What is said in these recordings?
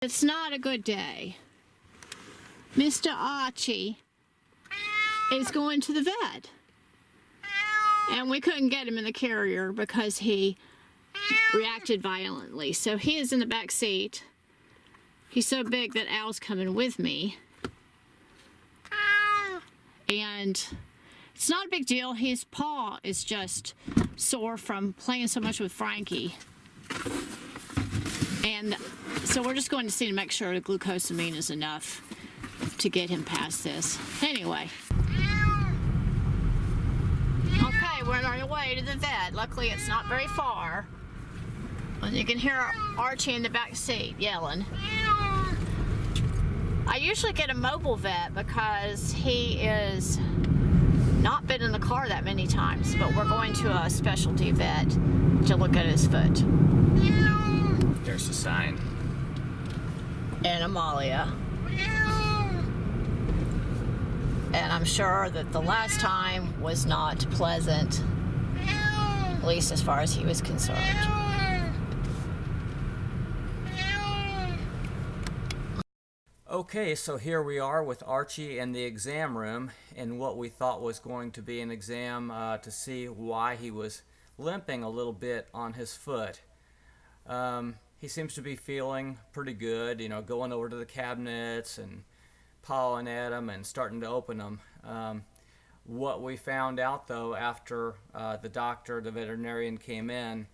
It's not a good day. Mr. Archie is going to the vet. And we couldn't get him in the carrier because he reacted violently. So he is in the back seat. He's so big that Al's coming with me. And it's not a big deal. His paw is just sore from playing so much with Frankie. And so we're just going to see to make sure the glucosamine is enough to get him past this. Anyway. Okay, we're on our way to the vet. Luckily, it's not very far. And you can hear Archie in the back seat yelling. I usually get a mobile vet because he is not been in the car that many times, but we're going to a specialty vet to look at his foot. There's the sign. And Amalia. And I'm sure that the last time was not pleasant, at least as far as he was concerned. Okay, so here we are with Archie in the exam room in what we thought was going to be an exam to see why he was limping a little bit on his foot. He seems to be feeling pretty good, you know, going over to the cabinets and pawing at them and starting to open them. What we found out, though, after the doctor, the veterinarian, came in,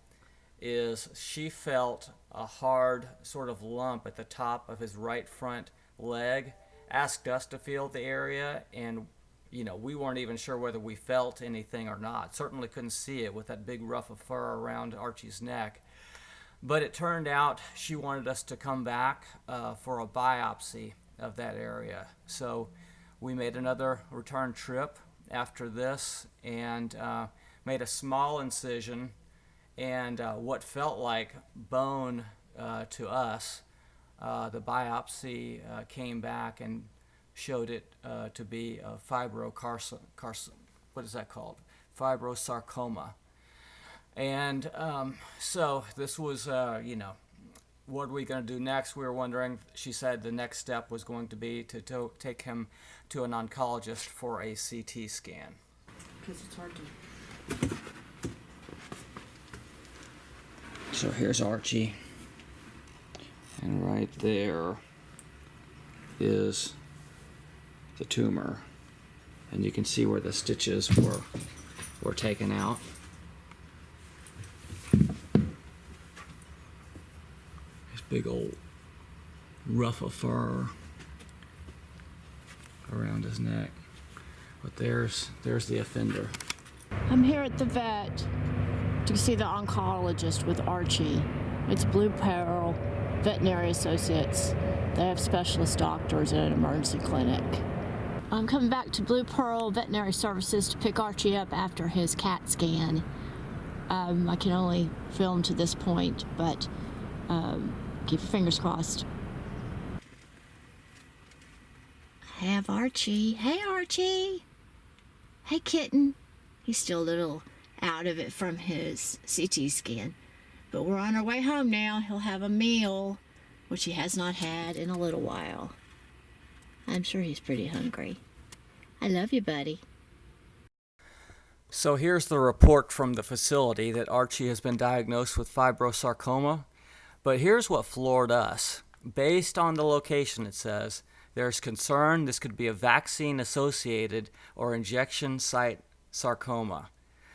is she felt a hard sort of lump at the top of his right front leg, asked us to feel the area, and you know, we weren't even sure whether we felt anything or not. Certainly couldn't see it with that big ruff of fur around Archie's neck. But it turned out she wanted us to come back for a biopsy of that area. So we made another return trip after this and made a small incision, and what felt like bone to us. The biopsy came back and showed it to be a what is that called? Fibrosarcoma. And so this was, you know, what are we going to do next? We were wondering. She said the next step was going to be to take him to an oncologist for a CT scan. Because it's hard to... So here's Archie. And right there is the tumor. And you can see where the stitches were taken out. Big old ruff of fur around his neck. But there's the offender. I'm here at the vet to see the oncologist with Archie. It's Blue Pearl Veterinary Associates. They have specialist doctors at an emergency clinic. I'm coming back to Blue Pearl Veterinary Services to pick Archie up after his CAT scan. I can only film to this point, but keep your fingers crossed. I have Archie. Hey, Archie. Hey, kitten. He's still a little out of it from his CT scan. But we're on our way home now. He'll have a meal, which he has not had in a little while. I'm sure he's pretty hungry. I love you, buddy. So here's the report from the facility that Archie has been diagnosed with fibrosarcoma. But here's what floored us. Based on the location, it says, there's concern this could be a vaccine-associated or injection site sarcoma.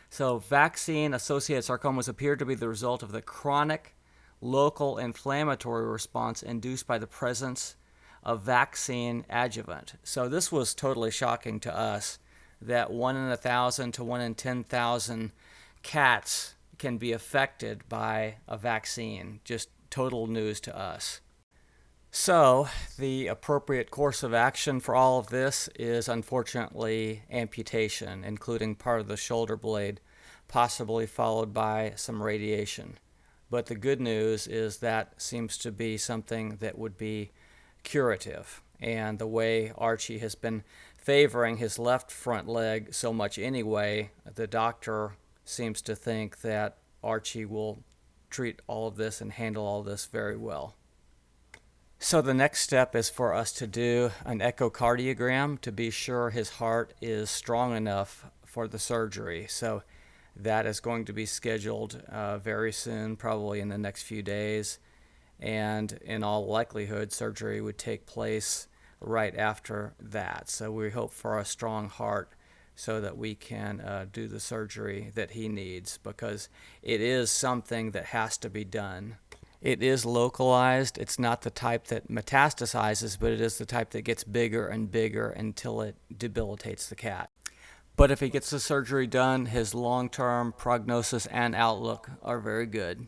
So vaccine-associated sarcomas appear to be the result of the chronic local inflammatory response induced by the presence of vaccine adjuvant. So this was totally shocking to us, that 1 in 1,000 to 1 in 10,000 cats can be affected by a vaccine. Just total news to us. So the appropriate course of action for all of this is unfortunately amputation, including part of the shoulder blade, possibly followed by some radiation. But the good news is that seems to be something that would be curative. And the way Archie has been favoring his left front leg so much anyway, the doctor seems to think that Archie will treat all of this and handle all of this very well. So the next step is for us to do an echocardiogram to be sure his heart is strong enough for the surgery. So that is going to be scheduled very soon, probably in the next few days. And in all likelihood, surgery would take place right after that. So we hope for a strong heart so that we can do the surgery that he needs, because it is something that has to be done. It is localized. It's not the type that metastasizes, but it is the type that gets bigger and bigger until it debilitates the cat. But if he gets the surgery done, his long-term prognosis and outlook are very good.